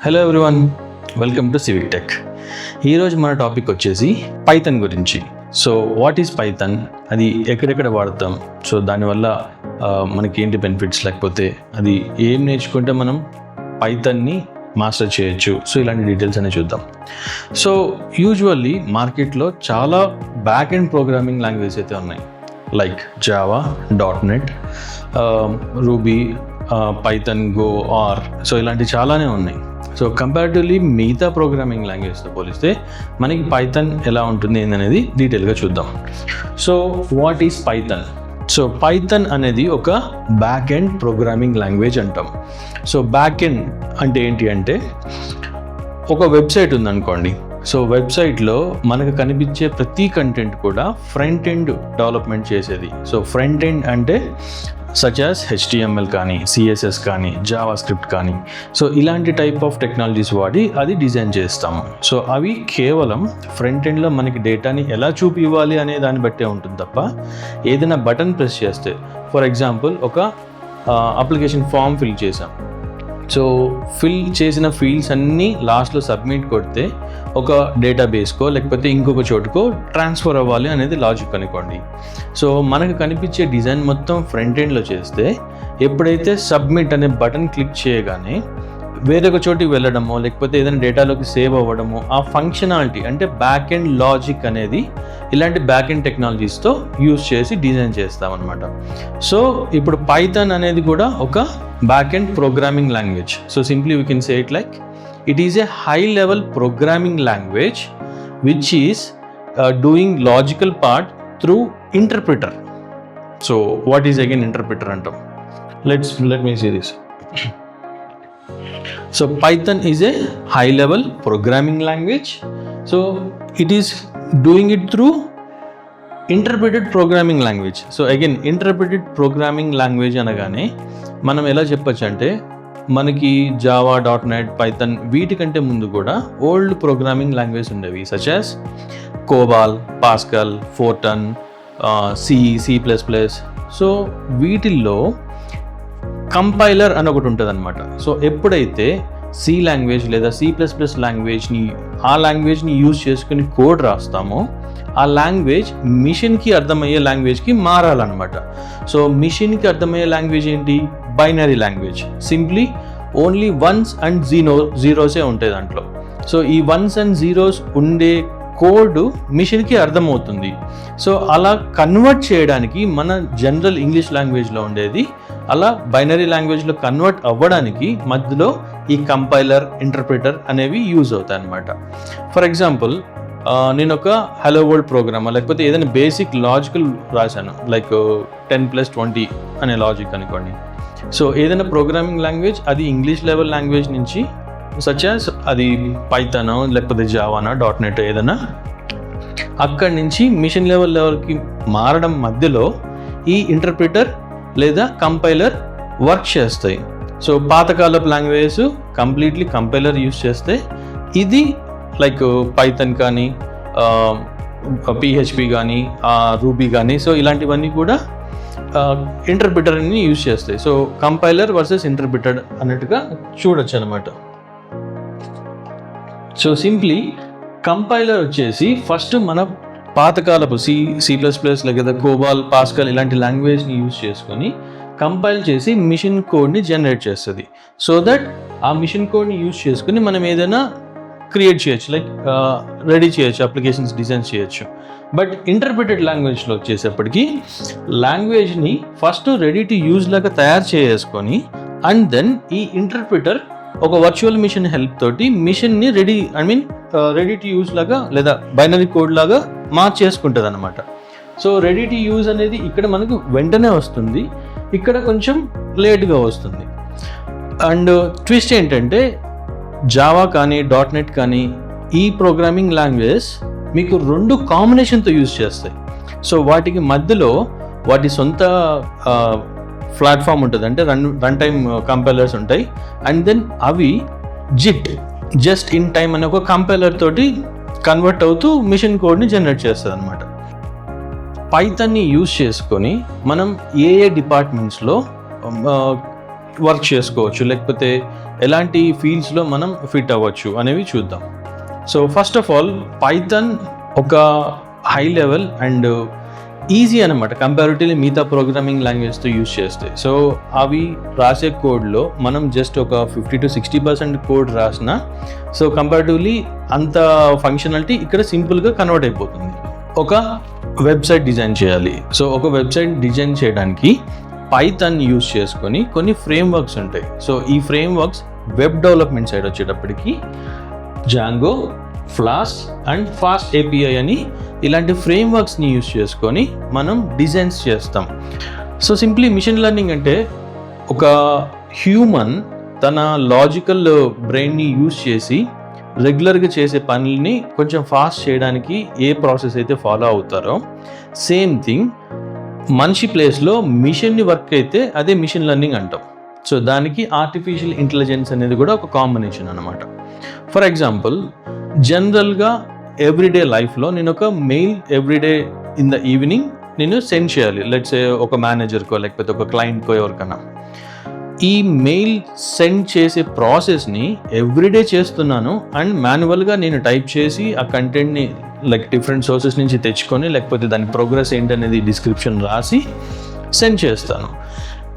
Hello everyone, welcome to civic tech. ఈరోజు మన topic వచ్చేసి పైథాన్ గురించి. సో వాట్ ఈస్ పైథాన్, అది ఎక్కడెక్కడ వాడతాం, సో దానివల్ల మనకి ఏంటి బెనిఫిట్స్, లేకపోతే అది ఏం నేర్చుకుంటే మనం పైథాన్ని మాస్టర్ చేయొచ్చు, సో ఇలాంటి డీటెయిల్స్ అనేవి చూద్దాం. సో యూజువల్లీ మార్కెట్లో చాలా బ్యాక్ ఎండ్ ప్రోగ్రామింగ్ లాంగ్వేజెస్ అయితే ఉన్నాయి, like Java, .NET, Ruby, Python, Go, R, so ఇలాంటి చాలానే ఉన్నాయి. సో కంపారిటివ్లీ మిగతా ప్రోగ్రామింగ్ లాంగ్వేజ్తో పోలిస్తే మనకి పైథాన్ ఎలా ఉంటుంది అనేది డీటెయిల్గా చూద్దాం. So what is Python? So Python అనేది ఒక బ్యాక్ ఎండ్ ప్రోగ్రామింగ్ లాంగ్వేజ్ అంటాం. సో బ్యాక్ ఎండ్ అంటే ఏంటి అంటే, ఒక వెబ్సైట్ ఉందనుకోండి. సో వెబ్సైట్లో మనకు కనిపించే ప్రతి కంటెంట్ కూడా ఫ్రంట్ ఎండ్ డెవలప్మెంట్ చేసేది. సో ఫ్రంట్ ఎండ్ అంటే సచ్ యాజ్ HTML కానీ, CSS కానీ, జావా స్క్రిప్ట్ కానీ, సో ఇలాంటి టైప్ ఆఫ్ టెక్నాలజీస్ వాడి అది డిజైన్ చేస్తాము. సో అవి కేవలం ఫ్రంట్ ఎండ్లో మనకి డేటాని ఎలా చూపివ్వాలి అనే దాన్ని బట్టే ఉంటుంది తప్ప, ఏదైనా బటన్ ప్రెస్ చేస్తే, ఫర్ ఎగ్జాంపుల్ ఒక అప్లికేషన్ ఫామ్ ఫిల్ చేసాం. సో ఫిల్ చేసిన ఫీల్డ్స్ అన్నీ లాస్ట్లో సబ్మిట్ కొడితే ఒక డేటాబేస్కో లేకపోతే ఇంకొక చోటుకో ట్రాన్స్ఫర్ అవ్వాలి అనేది లాజిక్ అనుకోండి. సో మనకు కనిపించే డిజైన్ మొత్తం ఫ్రంట్ ఎండ్లో చేస్తే, ఎప్పుడైతే సబ్మిట్ అనే బటన్ క్లిక్ చేయగానే వేరొక చోటికి వెళ్ళడమో లేకపోతే ఏదైనా డేటాలోకి సేవ్ అవ్వడమో, ఆ ఫంక్షనాలిటీ అంటే బ్యాక్ ఎండ్ లాజిక్ అనేది ఇలాంటి బ్యాక్ ఎండ్ టెక్నాలజీస్తో యూజ్ చేసి డిజైన్ చేస్తామన్నమాట. సో ఇప్పుడు పైథాన్ అనేది కూడా ఒక back end programming language. So simply we can say it like it is a high level programming language which is doing logical part through interpreter. So what is again interpreter అంటాం. let me see this. So Python is a high level programming language. So it is doing it through interpreted programming language. So again, interpreted programming language అనగానే మనం ఎలా చెప్పచ్చు అంటే, మనకి Java, .NET, Python వీటికంటే ముందు కూడా ఓల్డ్ ప్రోగ్రామింగ్ లాంగ్వేజ్ ఉండేవి, such as COBOL, Pascal, Fortran, C++. So వీటిల్లో కంపైలర్ అని ఒకటి ఉంటుంది అనమాట. సో ఎప్పుడైతే C లాంగ్వేజ్ లేదా C++ లాంగ్వేజ్ని, ఆ లాంగ్వేజ్ని యూజ్ చేసుకుని కోడ్ రాస్తామో, ఆ లాంగ్వేజ్ మిషన్కి అర్థమయ్యే లాంగ్వేజ్కి మారాలన్నమాట. సో మిషన్కి అర్థమయ్యే లాంగ్వేజ్ ఏంటి? Binary language. Simply only ones and జీరోసే ఉంటాయి దాంట్లో. సో ఈ వన్స్ అండ్ జీరోస్ ఉండే కోడ్ మిషన్కి అర్థమవుతుంది. సో అలా కన్వర్ట్ చేయడానికి మన జనరల్ ఇంగ్లీష్ లాంగ్వేజ్లో ఉండేది అలా బైనరీ లాంగ్వేజ్లో కన్వర్ట్ అవ్వడానికి మధ్యలో ఈ కంపైలర్, ఇంటర్ప్రిటర్ అనేవి యూజ్ అవుతాయి అన్నమాట. ఫర్ ఎగ్జాంపుల్, నేను ఒక హలో వరల్డ్ ప్రోగ్రామ్ లేకపోతే ఏదైనా బేసిక్ లాజికల్ రాశాను, లైక్ 10+20 అనే లాజిక్ అనుకోండి. సో ఏదైనా ప్రోగ్రామింగ్ లాంగ్వేజ్ అది ఇంగ్లీష్ లెవెల్ లాంగ్వేజ్ నుంచి, సచ్ యాజ్ అది పైథానో లేకపోతే జావానో, .NET ఏదైనా, అక్కడి నుంచి మిషన్ లెవెల్కి మారడం మధ్యలో ఈ ఇంటర్ప్రిటర్ లేదా కంపైలర్ వర్క్ చేస్తాయి. సో పాతకాలపు లాంగ్వేజెస్ కంప్లీట్లీ కంపైలర్ యూజ్ చేస్తే, ఇది లైక్ పైథాన్ కానీ, PHP కానీ, రూబీ కానీ, సో ఇలాంటివన్నీ కూడా ఇంటర్ప్రిటర్ని యూజ్ చేస్తాయి. సో కంపైలర్ వర్సెస్ ఇంటర్ప్రిటర్ అన్నట్టుగా చూడొచ్చు అనమాట. సో సింప్లీ కంపైలర్ వచ్చేసి ఫస్ట్ మన పాతకాలపు C++ లేదా కోబాల్, పాస్కల్ ఇలాంటి లాంగ్వేజ్ని యూజ్ చేసుకొని కంపైల్ చేసి మిషన్ కోడ్ని జనరేట్ చేస్తుంది. సో దట్ ఆ మిషన్ కోడ్ని యూజ్ చేసుకుని మనం ఏదైనా క్రియేట్ చేయొచ్చు, లైక్ రెడీ చేయొచ్చు, అప్లికేషన్స్ డిజైన్ చేయొచ్చు. బట్ ఇంటర్ప్రిటెడ్ లాంగ్వేజ్లో వచ్చేసప్పటికి లాంగ్వేజ్ని ఫస్ట్ రెడీ టు యూజ్ లాగా తయారు చేసుకొని, అండ్ దెన్ ఈ ఇంటర్ప్రిటర్ ఒక వర్చువల్ మిషన్ హెల్ప్ తోటి మిషన్ని రెడీ టు యూజ్ లాగా లేదా బైనరీ కోడ్ లాగా మార్చేసుకుంటుంది అనమాట. సో రెడీ టు యూజ్ అనేది ఇక్కడ మనకు వెంటనే వస్తుంది, ఇక్కడ కొంచెం లేట్గా వస్తుంది. అండ్ ట్విస్ట్ ఏంటంటే, జావా కానీ, .NET కానీ, ఈ ప్రోగ్రామింగ్ లాంగ్వేజ్ మీకు 2 కాంబినేషన్తో యూజ్ చేస్తాయి. సో వాటికి మధ్యలో వాటి సొంత ప్లాట్ఫామ్ ఉంటుంది, అంటే రన్ టైమ్ కంపైలర్స్ ఉంటాయి. అండ్ దెన్ అవి జస్ట్ ఇన్ టైమ్ అనే ఒక కంపైలర్ తోటి కన్వర్ట్ అవుతూ మిషన్ కోడ్ని జనరేట్ చేస్తుంది అనమాట. పైథాన్ని యూజ్ చేసుకొని మనం ఏ డిపార్ట్మెంట్స్లో వర్క్ చేసుకోవచ్చు, లేకపోతే ఎలాంటి ఫీల్డ్స్లో మనం ఫిట్ అవ్వచ్చు అనేవి చూద్దాం. So first of all Python ఒక హై లెవెల్ అండ్ ఈజీ అనమాట కంపారిటివ్లీ మిగతా ప్రోగ్రామింగ్ లాంగ్వేజ్తో యూజ్ చేస్తే. సో అవి రాసే కోడ్లో మనం జస్ట్ ఒక 50-60% కోడ్ రాసిన సో కంపారిటివ్లీ అంత ఫంక్షనాలిటీ ఇక్కడ సింపుల్గా కన్వర్ట్ అయిపోతుంది. ఒక వెబ్సైట్ డిజైన్ చేయాలి. సో ఒక వెబ్సైట్ డిజైన్ చేయడానికి పైథాన్ యూజ్ చేసుకొని కొన్ని ఫ్రేమ్వర్క్స్ ఉంటాయి. సో ఈ ఫ్రేమ్వర్క్స్ వెబ్ డెవలప్మెంట్ సైడ్ వచ్చేటప్పటికి Django, flask and fast API అని ఇలాంటి ఫ్రేమ్వర్క్స్ని యూజ్ చేసుకొని మనం డిజైన్స్ చేస్తాం. సో సింప్లీ మిషన్ లెర్నింగ్ అంటే ఒక హ్యూమన్ తన లాజికల్ బ్రెయిన్ని యూజ్ చేసి రెగ్యులర్గా చేసే పనుల్ని కొంచెం ఫాస్ట్ చేయడానికి ఏ ప్రాసెస్ అయితే ఫాలో అవుతారో సేమ్ థింగ్ మనిషి ప్లేస్లో మిషన్ని వర్క్ అయితే అదే మిషన్ లెర్నింగ్ అంటాం. సో దానికి ఆర్టిఫిషియల్ ఇంటెలిజెన్స్ అనేది కూడా ఒక కాంబినేషన్ అనమాట. ఫర్ ఎగ్జాంపుల్ జనరల్గా ఎవ్రీడే లైఫ్లో నేను ఒక mail everyday in the evening నేను సెండ్ చేయాలి, లెట్స్ సే ఒక మేనేజర్కో లేకపోతే ఒక క్లయింట్కో ఎవరికన్నా. ఈ మెయిల్ సెండ్ చేసే ప్రాసెస్ని ఎవ్రీడే చేస్తున్నాను అండ్ మాన్యువల్గా నేను టైప్ చేసి ఆ కంటెంట్ని లైక్ డిఫరెంట్ సోర్సెస్ నుంచి తెచ్చుకొని లేకపోతే దాని ప్రోగ్రెస్ ఏంటనేది డిస్క్రిప్షన్ రాసి సెండ్ చేస్తాను.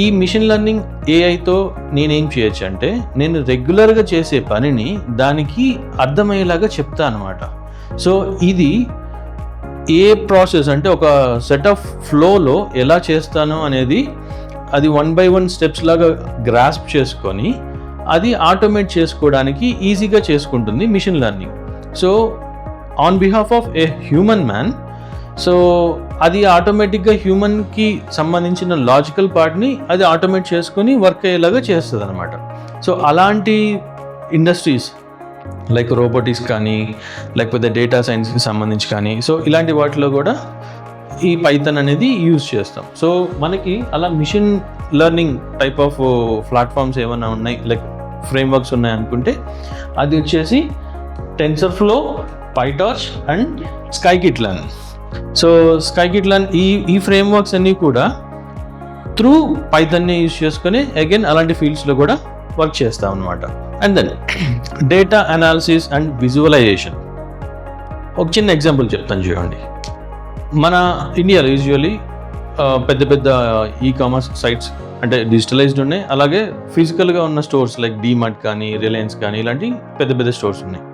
ఈ మిషన్ లెర్నింగ్ ఏఐతో నేనేం చేయొచ్చు అంటే నేను రెగ్యులర్గా చేసే పనిని దానికి అర్థమయ్యేలాగా చెప్తాను అనమాట. సో ఇది ఏ ప్రాసెస్ అంటే ఒక సెట్ ఆఫ్ ఫ్లోలో ఎలా చేస్తాను అనేది అది 1 by 1 స్టెప్స్ లాగా గ్రాస్ప్ చేసుకొని అది ఆటోమేట్ చేసుకోవడానికి ఈజీగా చేసుకుంటుంది machine learning. So on behalf of a human man, so అది ఆటోమేటిక్గా హ్యూమన్కి సంబంధించిన లాజికల్ పార్ట్ని అది ఆటోమేట్ చేసుకొని వర్క్ అయ్యేలాగా చేస్తుంది అనమాట. సో అలాంటి ఇండస్ట్రీస్ లైక్ రోబోటిక్స్ కానీ లేకపోతే డేటా సైన్స్కి సంబంధించి కానీ సో ఇలాంటి వాటిలో కూడా ఈ పైథాన్ అనేది యూజ్ చేస్తాం. సో మనకి అలా machine learning type of platforms ఏమైనా ఉన్నాయి లైక్ ఫ్రేమ్వర్క్స్ ఉన్నాయి అనుకుంటే అది వచ్చేసి టెన్సర్ఫ్లో, పైటార్చ్ అండ్ స్కైకిట్లర్న్. సో స్కైకిట్లర్న్ ఈ ఫ్రేమ్వర్క్స్ అన్నీ కూడా త్రూ పైథాన్ని యూజ్ చేసుకొని అగైన్ అలాంటి ఫీల్డ్స్లో కూడా వర్క్ చేస్తాం అనమాట. And then data analysis and visualisation. ఒక చిన్న ఎగ్జాంపుల్ చెప్తాను చూడండి. మన ఇండియాలో యూజువల్లీ పెద్ద పెద్ద ఈ-కామర్స్ సైట్స్ అంటే డిజిటలైజ్డ్ ఉన్నాయి, అలాగే ఫిజికల్గా ఉన్న స్టోర్స్ లైక్ డీమార్ట్ కానీ రిలయన్స్ కానీ ఇలాంటి పెద్ద పెద్ద స్టోర్స్ ఉన్నాయి.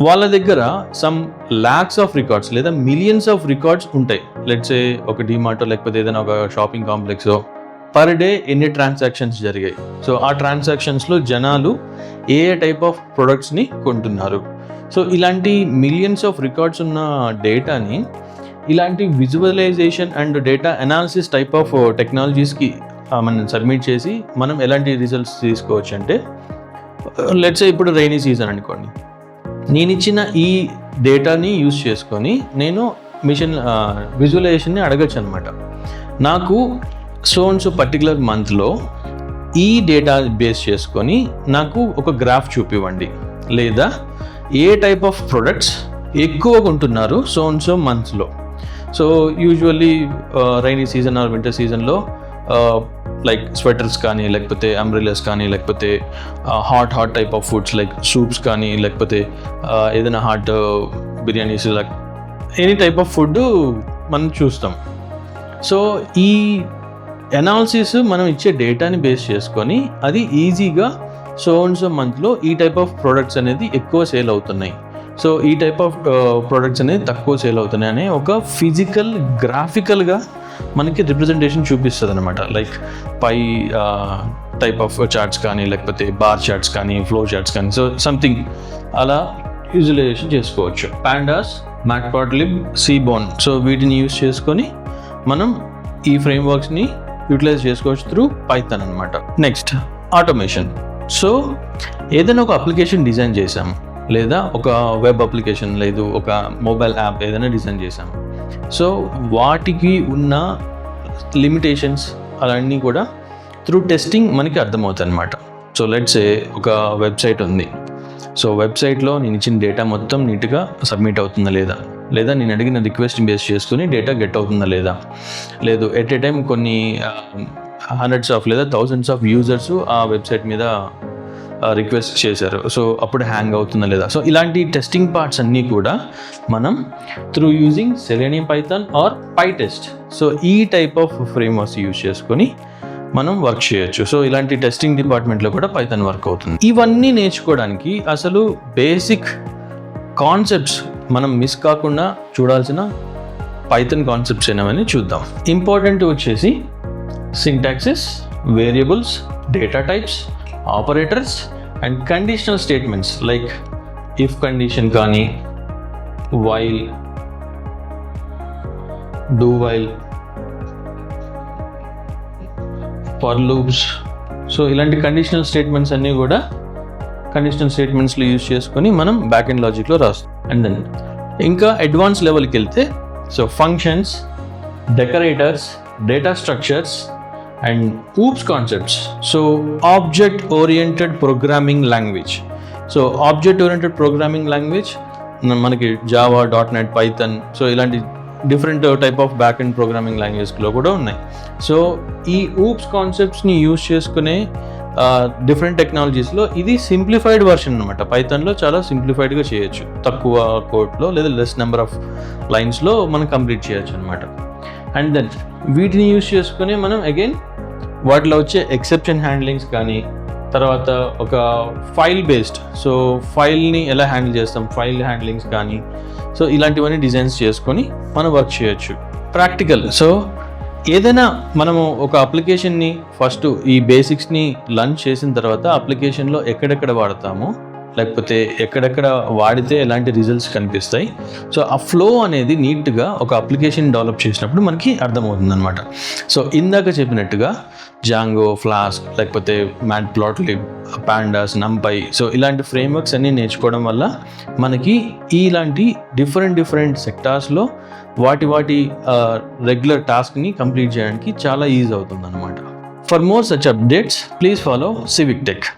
వాళ్ళ దగ్గర సమ్ ల్యాక్స్ ఆఫ్ రికార్డ్స్ లేదా మిలియన్స్ ఆఫ్ రికార్డ్స్ ఉంటాయి. లెట్స్ సే ఒక డీమార్ట్ లేకపోతే ఏదైనా ఒక షాపింగ్ కాంప్లెక్స్ పర్ డే ఎన్ని ట్రాన్సాక్షన్స్ జరిగాయి, సో ఆ ట్రాన్సాక్షన్స్లో జనాలు ఏ టైప్ ఆఫ్ ప్రొడక్ట్స్ని కొంటున్నారు. సో ఇలాంటి మిలియన్స్ ఆఫ్ రికార్డ్స్ ఉన్న డేటాని ఇలాంటి visualization and data analysis type of టెక్నాలజీస్కి మనం సబ్మిట్ చేసి మనం ఎలాంటి రిజల్ట్స్ తీసుకోవచ్చు అంటే లెట్స్ సే ఇప్పుడు రైనీ సీజన్ అనుకోండి, నేను ఇచ్చిన ఈ డేటాని యూజ్ చేసుకొని నేను మిషన్ విజువలైజేషన్ని అడగచ్చు అనమాట. నాకు సో పర్టికులర్ మంత్లో ఈ డేటా బేస్ చేసుకొని నాకు ఒక గ్రాఫ్ చూపివ్వండి, లేదా ఏ టైప్ ఆఫ్ ప్రొడక్ట్స్ ఎక్కువగా ఉంటున్నారు సో మంత్స్లో. So usually rainy season are winter సీజన్లో లైక్ స్వెటర్స్ కానీ లేకపోతే అంబ్రెలాస్ కానీ లేకపోతే hot type of foods like soups కానీ లేకపోతే ఏదైనా hot biryanis like any type of food మనం చూస్తాం. సో ఈ అనాలిసిస్ మనం ఇచ్చే డేటాని బేస్ చేసుకొని అది ఈజీగా సో మంత్లో ఈ టైప్ ఆఫ్ ప్రొడక్ట్స్ అనేది ఎక్కువ సేల్ అవుతున్నాయి, సో ఈ టైప్ ఆఫ్ ప్రొడక్ట్స్ అనేది తక్కువ సేల్ అవుతున్నాయి అనే ఒక ఫిజికల్ గ్రాఫికల్గా మనకి రిప్రజెంటేషన్ చూపిస్తుంది అనమాట. Like pie type of charts కానీ లేకపోతే బార్ చార్ట్స్ కానీ ఫ్లో చార్ట్స్ కానీ సో సంథింగ్ అలా విజువలైజేషన్ చేసుకోవచ్చు. పాండాస్, మ్యాట్ప్లాట్లిబ్, సీబోన్ సో వీటిని యూజ్ చేసుకొని మనం ఈ ఫ్రేమ్వర్క్స్ని యూటిలైజ్ చేసుకోవచ్చు త్రూ పైథాన్ అనమాట. Next automation. సో ఏదైనా ఒక అప్లికేషన్ డిజైన్ చేసాం లేదా ఒక వెబ్ అప్లికేషన్ లేదు ఒక మొబైల్ యాప్ ఏదైనా డిజైన్ చేసాం, సో వాటికి ఉన్న లిమిటేషన్స్ అవన్నీ కూడా త్రూ టెస్టింగ్ మనకి అర్థమవుతాయి అనమాట. సో లెట్స్ సే ఒక వెబ్సైట్ ఉంది, సో వెబ్సైట్లో నేను ఇచ్చిన డేటా మొత్తం నీట్గా సబ్మిట్ అవుతుందా లేదా నేను అడిగిన రిక్వెస్ట్ బేస్ చేసుకుని డేటా గెట్ అవుతుందా లేదు ఎట్ ఏ టైం కొన్ని హండ్రెడ్స్ ఆఫ్ లేదా థౌజండ్స్ ఆఫ్ యూజర్స్ ఆ వెబ్సైట్ మీద రిక్వెస్ట్ చేశారు. సో అప్పుడు హ్యాంగ్ అవుతుందా లేదా, సో ఇలాంటి టెస్టింగ్ పార్ట్స్ అన్నీ కూడా మనం through using Selenium Python or PyTest, so ఈ టైప్ ఆఫ్ ఫ్రేమ్వర్క్స్ యూజ్ చేసుకొని మనం వర్క్ చేయొచ్చు. సో ఇలాంటి టెస్టింగ్ డిపార్ట్మెంట్లో కూడా పైథాన్ వర్క్ అవుతుంది. ఇవన్నీ నేర్చుకోవడానికి అసలు బేసిక్ కాన్సెప్ట్స్ మనం మిస్ కాకుండా చూడాల్సిన పైథాన్ కాన్సెప్ట్స్ ఏమని చూద్దాం. ఇంపార్టెంట్ వచ్చేసి syntaxes, variables, data types, operators and conditional statements like if condition కానీ, while, do while, for loops. So ఇలాంటి కండిషనల్ స్టేట్మెంట్స్ అన్నీ కూడా కండిషనల్ స్టేట్మెంట్స్లో యూజ్ చేసుకొని మనం బ్యాక్ ఎండ్ లాజిక్లో రాస్తాం. అండ్ దెన్ ఇంకా అడ్వాన్స్ లెవెల్కి వెళ్తే so functions, decorators, data structures and oops concepts. So object oriented programming language. So object oriented programming language మనకి జావా, .NET, పైథాన్, సో ఇలాంటి different type of back and programming లాంగ్వేజ్లో కూడా ఉన్నాయి. So ఈ oops కాన్సెప్ట్స్ని use చేసుకునే different టెక్నాలజీస్లో ఇది simplified version అనమాట. పైథాన్లో చాలా సింప్లిఫైడ్గా చేయొచ్చు, తక్కువ కోడ్లో లేదా లెస్ నెంబర్ ఆఫ్ లైన్స్లో మనం కంప్లీట్ చేయొచ్చు అనమాట. అండ్ దెన్ వీటిని యూజ్ చేసుకుని మనం అగైన్ వాటిలో వచ్చే ఎక్సెప్షన్ హ్యాండ్లింగ్స్ కానీ, తర్వాత ఒక ఫైల్ బేస్డ్, సో ఫైల్ని ఎలా హ్యాండిల్ చేస్తాం, ఫైల్ హ్యాండ్లింగ్స్ కానీ, సో ఇలాంటివన్నీ డిజైన్స్ చేసుకొని మనం వర్క్ చేయొచ్చు. ప్రాక్టికల్, సో ఏదైనా మనము ఒక అప్లికేషన్ని ఫస్ట్ ఈ బేసిక్స్ని లర్న్ చేసిన తర్వాత అప్లికేషన్లో ఎక్కడెక్కడ వాడతామో, లేకపోతే ఎక్కడెక్కడ వాడితే ఎలాంటి రిజల్ట్స్ కనిపిస్తాయి, సో ఆ ఫ్లో అనేది నీట్గా ఒక అప్లికేషన్ డెవలప్ చేసినప్పుడు మనకి అర్థమవుతుంది అనమాట. సో ఇందాక చెప్పినట్టుగా జాంగో, ఫ్లాస్క్, లేకపోతే మ్యాట్ప్లాట్లిబ్, పాండాస్, నంపై, సో ఇలాంటి ఫ్రేమ్వర్క్స్ అన్నీ నేర్చుకోవడం వల్ల మనకి ఇలాంటి డిఫరెంట్ సెక్టార్స్లో వాటి రెగ్యులర్ టాస్క్ని కంప్లీట్ చేయడానికి చాలా ఈజీ అవుతుంది అనమాట. For more such updates please follow civic tech.